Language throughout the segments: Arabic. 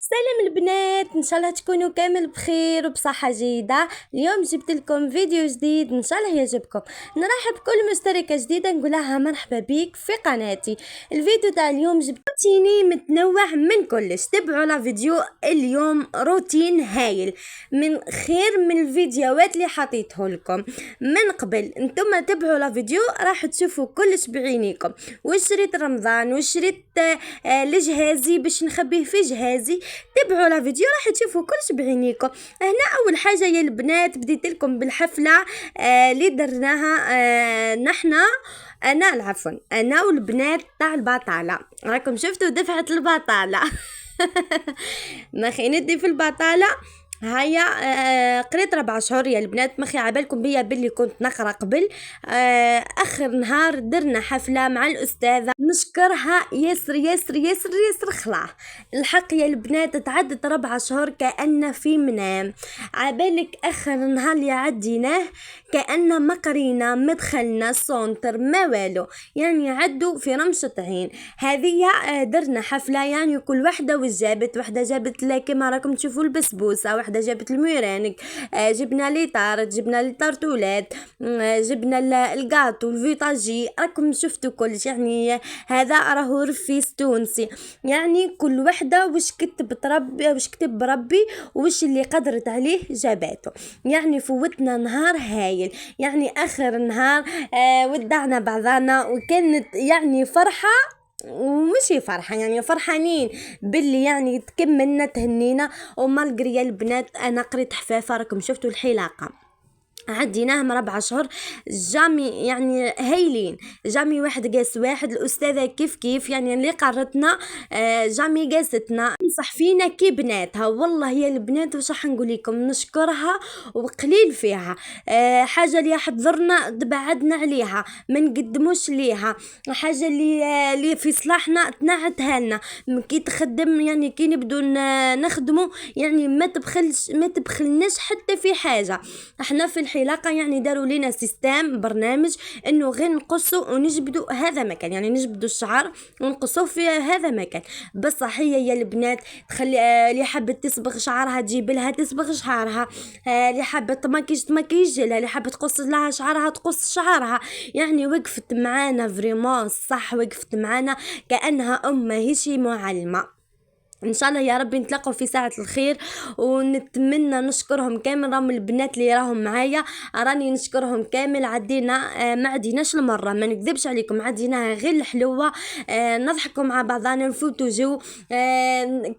سلام البنات، ان شاء الله تكونوا كامل بخير وبصحة جيدة. اليوم جبت لكم فيديو جديد ان شاء الله يعجبكم. نرحب بكل مشتركة جديدة، نقول لها مرحبا بيك في قناتي. الفيديو تاع اليوم جبت روتيني متنوع من كلش. تبعوا لا فيديو اليوم روتين هايل من خير من الفيديوهات اللي حطيته لكم من قبل. انتم تبعوا لا فيديو راح تشوفوا كلش بعينيكم. وشريت رمضان وشريت لجهازي باش نخبيه في جهازي. تابعوا لا فيديو راح تشوفوا كلش بعينيكم. هنا اول حاجه يا البنات بديت لكم بالحفله اللي درناها نحنا انا والبنات تاع البطاله. راكم شفتوا دفعه البطاله ما خيندي في البطاله. هيا قريت 4 شهور يا البنات. مخي عبالكم بيا باللي كنت نقرا قبل. اخر نهار درنا حفله مع الاستاذه نشكرها ياسر ياسر ياسر ياسر خلاه. الحق يا البنات تعدت 4 شهور كأن في منام. عبالك اخر نهار اللي عديناه كأن ما قرينا ما دخلنا سونتر ما والو، يعني عدوا في رمشة عين. هذه درنا حفله، يعني كل وحده وجابت. وحده جابت كما راكم تشوفوا البسبوسه، وحده جابت الميرانك، جبنا لي طارت، جبنا لي طرطولات، جبنا الكاطو الفيتاجي. راكم شفتوا كلش، يعني هذا راهو رفيس تونسي. يعني كل وحده وش كتبت ربي وش كتب ربي وش اللي قدرت عليه جاباته. يعني فوتنا نهار هايل، يعني اخر نهار ودعنا بعضنا وكانت يعني فرحه ومشي فرحة، يعني فرحانين باللي يعني تكملنا تهنينا. ومالقري يا البنات انا قريت حفافة. راكم شفتوا الحلاقة عديناهم 4 شهور جامي، يعني هايلين. جامي واحد قاس واحد. الأستاذة كيف يعني اللي قرتنا جامي قاستنا نصح فينا كي بناتها. والله يا البنات وش راح نقول لكم، نشكرها وقليل فيها. حاجة اللي حضرنا تبعدنا عليها ما نقدموش ليها. حاجة اللي في صلاحنا تنعتها لنا كي تخدم، يعني كي نبدو نخدمو يعني ما تبخلناش حتى في حاجة. احنا في الحلاقة يعني داروا لنا سيستم برنامج انه غير نقصوا ونجبدوا هذا مكان، يعني نجبدوا الشعر ونقصوا في هذا مكان. بصح هي يا البنات تخلي اللي حابة تصبغ شعرها تجيب لها تصبغ شعرها، اللي حابة تمكيج لها، اللي حابة تقص لها شعرها تقص شعرها. يعني وقفت معانا فريمون صح، وقفت معانا كأنها ماهيشي معلمة. ان شاء الله يا ربي نتلاقوا في ساعة الخير. ونتمنى نشكرهم كامل، راهم البنات اللي راهم معايا راني نشكرهم كامل. عدينا ما عديناش المرة، ما نكذبش عليكم، عديناها غير الحلوة. نضحكوا مع بعضنا نفوتوا جو.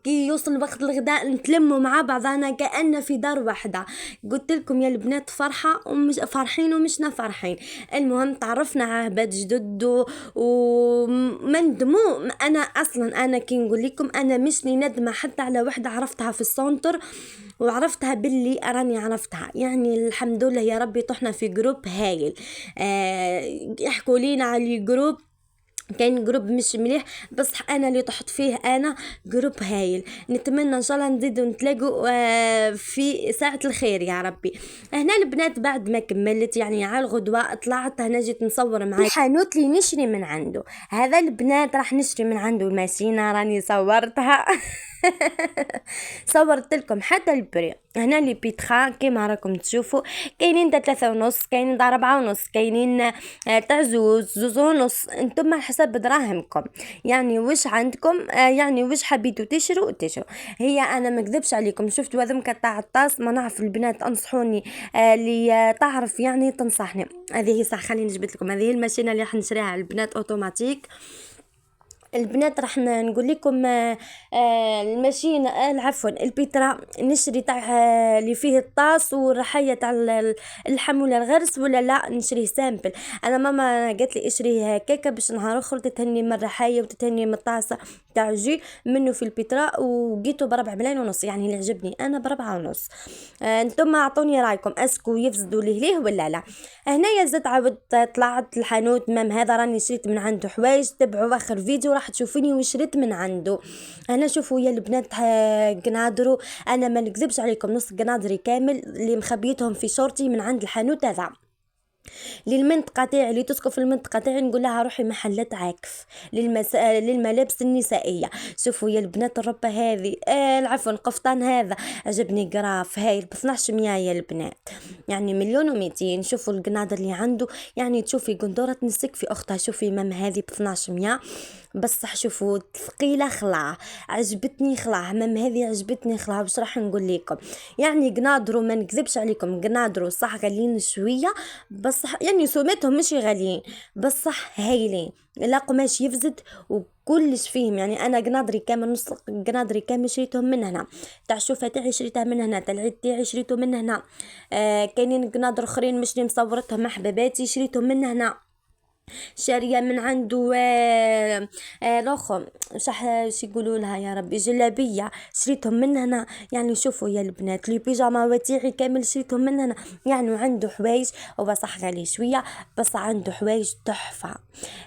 كي يوصل وقت الغداء نتلموا مع بعضنا كأن في دار واحدة. قلت لكم يا البنات فرحة ومش فرحين ومشنا فرحين. المهم تعرفنا على عباد جدد وما ندمو. انا اصلا انا كي نقول لكم انا مش ندمة حتى على وحدة عرفتها في السونتر وعرفتها باللي أراني عرفتها. يعني الحمد لله يا ربي طحنا في جروب هايل. يحكوا لينا على الجروب كاين جروب مش مليح، بس انا اللي طحت فيه انا جروب هايل. نتمنى ان شاء الله نزيدوا نتلاقوا في ساعة الخير يا ربي. هنا البنات بعد ما كملت يعني على الغدوة طلعت هنا جيت نصور معايا الحانوت اللي نشري من عنده. هذا البنات راح نشري من عنده الماشينة راني صورتها صورت لكم حتى البري. هنا اللي بيتخا كيما راكم تشوفوا كاينين دا 3.5، كاينين دا 4.5، كاينين تاع زوز ونص. انتم على حسب دراهمكم، يعني وش عندكم يعني وش حبيتوا تشروا. هي انا ما اكذبش عليكم، شفتوا هذم تاع الطاس ما نعرف البنات انصحوني اللي تعرف يعني تنصحني. هذه صح خليني نجبد لكم. هذه الماشينه اللي راح نشريها البنات اوتوماتيك. البنات راح نقول لكم الماشينة العفوا البيترا نشري تاع اللي فيه الطاس والرحية تاع اللحم ولا الغرس ولا لا نشريه سامبل. انا ماما قالت لي اشريه هكاكا باش نهار اخر تتهني من الرحية وتتهني من الطاسة تاع جي منه في البيترا. وجيتو ب4 ملايين ونص، يعني اللي عجبني انا ب4.5. انتم اعطوني رايكم اسكو يفزدوا ليه ولا لا. هنايا زاد عاود طلعت الحانوت مام هذا راني شريت من عنده حوايج. تبعوا اخر فيديو راح تشوفوني وشريت من عنده. انا شوفوا يا البنات قنادرو انا ما نكذبش عليكم نص قنادري كامل اللي مخبيتهم في شورتي من عند الحانوت هذا. للمنطقة تاعي اللي تسكن في المنطقة تاعي نقول لها روحي محلات عاكف للملابس النسائية. شوفوا يا البنات الربة هذه العفو القفطان هذا عجبني قراف هاي ب 1200 يا البنات، يعني 1,200,000. شوفوا القنادر اللي عنده، يعني تشوفي قندورة نسك في أختها. شوفي مام هذه ب 1200 بصح شوفوا ثقيله خلاع، عجبتني خلاع مام هذه عجبتني خلاع. واش راح نقول لكم، يعني قنادرو ما نكذبش عليكم قنادرو صح غاليين شويه بصح يعني سومتهم مش غاليين بصح هايلين. لا قماش يفزد وكلش فيهم، يعني انا قنادري كامل نص قنادري كامل شريتهم من هنا، تاع الشوفه تاعي شريتها من هنا، تاع العيد تاعي شريته من هنا. كاينين قنادر اخرين مش مصورتهم احباباتي شريتهم من هنا. شاريه من عنده الاخر شو يقولوا لها يا ربي جلابيه شريتهم من هنا. يعني شوفوا يا البنات لي بيجاما تاعي كامل شريتهم من هنا. يعني عنده حوايج هو صح غالي شويه بس عنده حوايج تحفه.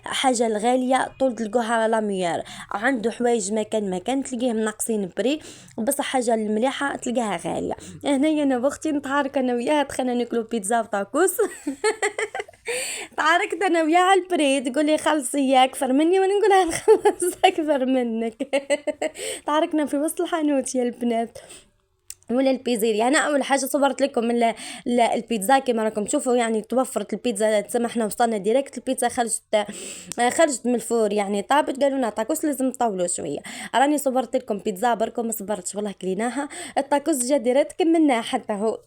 حاجه الغاليه طول تلقوها لاميير، عنده حوايج مكان تلقيهم ناقصين بري بس حاجه المليحه تلقاها غاليه. هنا انا واختي نتحارك انا وياها دخلنا ناكلو بيتزا وطاكوس تعاركت انا وياها على البري، تقول لي خلصي اكثر مني وانا نقولها نخلص اكثر منك. تعاركنا في وسط الحانوت يا البنات ولا البيزيريا. انا اول حاجه صورت لكم من البيتزا كما راكم تشوفوا، يعني توفرت البيتزا سمحنا وصلنا ديريكت البيتزا خرجت من الفور يعني طابت. قالوا لنا طاكوس لازم نطولوا شويه، راني صورت لكم بيتزا بركم ما صبرتش والله كليناها الطاكوس جا ديريكت كملناه حتى هو.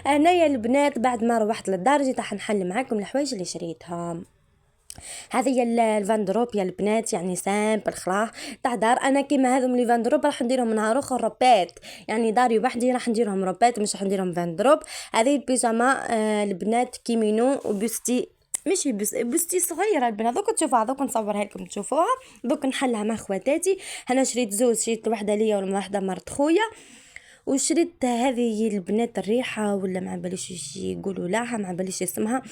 انا يا البنات بعد ما روحت للدار جيت راح نحل معاكم الحوايج اللي شريتهم. هذه هي الفاندروب يا البنات، يعني سامبل خلاص تاع دار. انا كيما هذوم لي فاندروب راح نديرهم نهار اخر روبات، يعني داري وحدي راح نديرهم روبات مش راح نديرهم فاندروب. هذه البيجاما البنات كيمينو وبستي ماشي بستي صغيره البنات. دوك تشوفوها دوك نصورها لكم تشوفوها دوك نحلها مع خواتاتي. انا شريت زوز، شريت وحده ليا وواحده مرت خويا، وشريت هذه البنات الريحه ولا ما باليش يقولوا لها ما باليش اسمها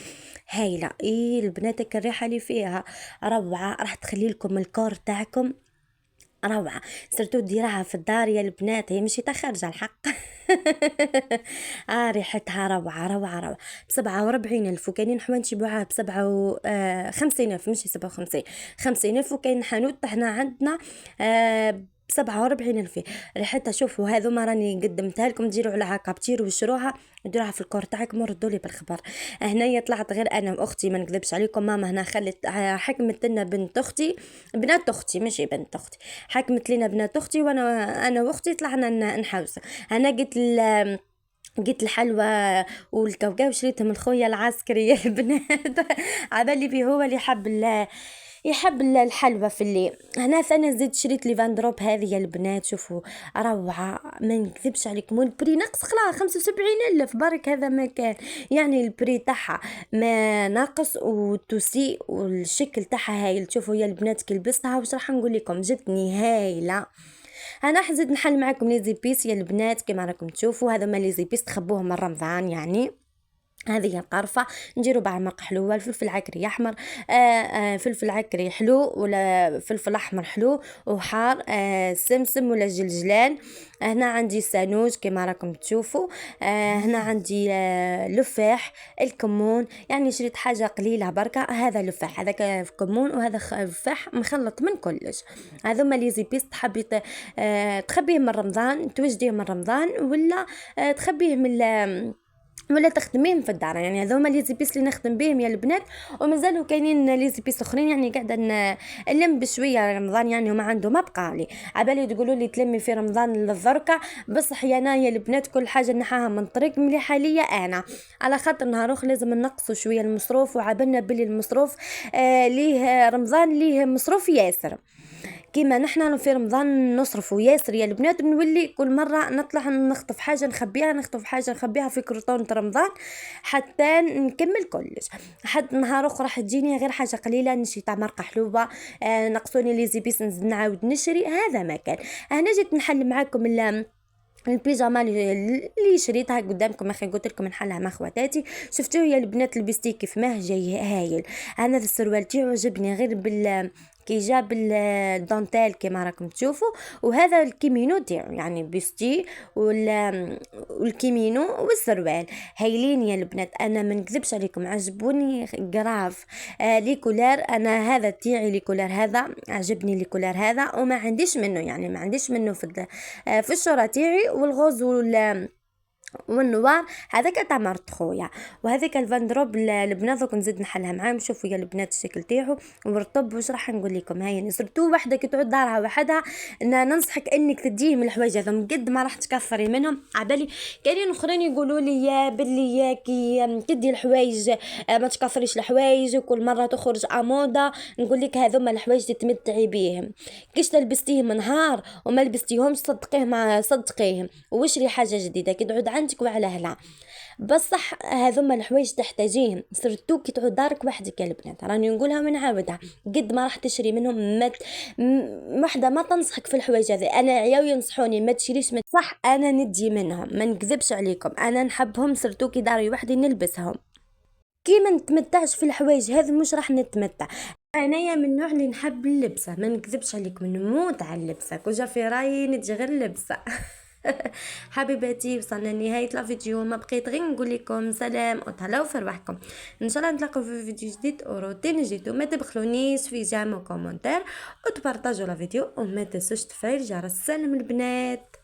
هايله. ايه البنات الريحه اللي فيها روعه، راح تخلي لكم الكور تاعكم روعه. صرتوا ديرها في الدار يا البنات، هي مش تخرج الحق. ريحتها روعه روعه روعه. ب47,000 وكاينين حوانت يبيعوها ب57,000 مش 57 50,000. وكاين حانوت احنا عندنا 47,000. ريحتها شوفوا هذو ما راني قدمتها لكم ديروا على هكا بتيروا وشروها وديروها في الكور تاعكم وردوا لي بالخبر. هنايا طلعت غير انا واختي ما نكذبش عليكم، ماما هنا خلت حكمت لنا بنت اختي بنات اختي ماشي بنت اختي، حكمت لنا بنات اختي وانا واختي طلعنا نحوس. انا قلت الحلوى والكاوكاو شريتهم من خويا العسكري يا البنات. عبالي بيه هو اللي يحب الحلوى في الليل. هنا ثاني زيد شريت لي فاندروب هذه يا البنات شوفوا روعه ما نكذبش عليكم. والبري نقص خلاص 75,000 برك هذا ما كان، يعني البري تاعها ما ناقص وتوسي والشكل تاعها هايل. شوفوا يا البنات كي لبستها واش راح نقول لكم جتني هايله. انا حزت نحل معكم لي زيبيس يا البنات كما راكم تشوفوا، هذا ما لي زيبيس تخبوهم من رمضان. يعني هذه القرفة نديرو بعمق حلو، الفلفل عكري احمر فلفل عكري حلو ولا فلفل احمر حلو وحار سمسم ولا جلجلان. هنا عندي سانوج كما راكم تشوفوا. هنا عندي لفاح الكمون، يعني شريت حاجة قليلة بركة. هذا لفاح هذاك كمون وهذا لفاح مخلط من كلش. هذوما لي زيبيس تحبي تخبيه من رمضان توجديه من رمضان ولا تخبيه ولا تخدميهم في الدار. يعني هذوما لي زيبيس اللي نخدم بهم يا البنات، ومازالوا كاينين لي زيبيس اخرين يعني قاعده نلم بشويه رمضان يعني وما عنده ما بقى لي. عبالي تقولوا لي تلمي في رمضان للذركه بصح يا البنات كل حاجه نحاها من طريق مليحه ليا انا، على خاطر نهاروخ لازم نقصوا شويه المصروف، وعبالنا بلي المصروف ليه رمضان ليه مصروف ياسر. كيما نحنا في رمضان نصرفوا ياسر يا البنات، نولي كل مره نطلع نخطف حاجه نخبيها في كرتونه رمضان حتى نكمل كلش. حد نهار اخر راح تجيني غير حاجه قليله نشري تاع مرقه حلوه نقصوني لي زيبيس نزيد نعاود نشري. هذا ما كان. انا جيت نحل معاكم البيجاما اللي شريتها قدامكم اخي قلت لكم نحلها مع خواتاتي. شفتوا يا البنات لبستي كيف ما جاي هايل. انا السروال تاعو عجبني غير كي جاب الدانتيل كما راكم تشوفوا. وهذا الكيمينو تاعو يعني بيستي والكيمينو والسروال هايلين يا البنات. انا ما نكذبش عليكم عجبوني غراف. لي كولار انا هذا تاعي، لي كولار هذا عجبني، لي كولار هذا وما عنديش منه، يعني ما عنديش منه في الشورى تاعي. والغوز والنوار هذاك تاع مرت خويا. وهذيك الفاندروب البنات دوك نزيد نحلها معاهم. شوفوا يا البنات الشكل تاعو ورطب. واش راح نقول لكم، هاي سرتو وحده كي تعود دارها وحدها ننصحك انك تديه من الحوايج هذوم قد ما راح تكثري منهم. عبالي كاينين اخرين يقولوا لي يا بلي يا كي تدي الحوايج ما تكثريش الحوايج وكل مره تخرج اموضه. نقول لك هذوما الحوايج تتمتعي بيهم، كيش تلبستيهم نهار وما لبستيهمش صدقيه مع صدقيهم واشري حاجه جديده كي تعود عندك وعلى هلا. بصح هذوما الحوايج تحتاجيهم سرتو كي تعود دارك وحدك يا البنات. راني نقولها ونعاودها قد ما راح تشري منهم وحده ما تنصحك في الحوايج هذه. انا عياوي ينصحوني ما تشريش صح انا ندي منهم ما نكذبش عليكم، انا نحبهم سرتو كي داري وحدي نلبسهم. كي ما نتمتعش في الحوايج هذه مش راح نتمتع. انايا من النوع اللي نحب اللبسه ما نكذبش عليكم، نموت على اللبسه كوجا في رايي نتجي غير اللبسه. حبيباتي وصلنا لنهايه الفيديو، ما بقيت غير نقول لكم سلام وتهلاو في رواحكم. ان شاء الله نتلاقاو في فيديو جديد وروتين جديد. وما تبخلونيش في جيم وكومنتير وتبارطاجوا الفيديو وما تنسوش تفعيل جرس. سلام البنات.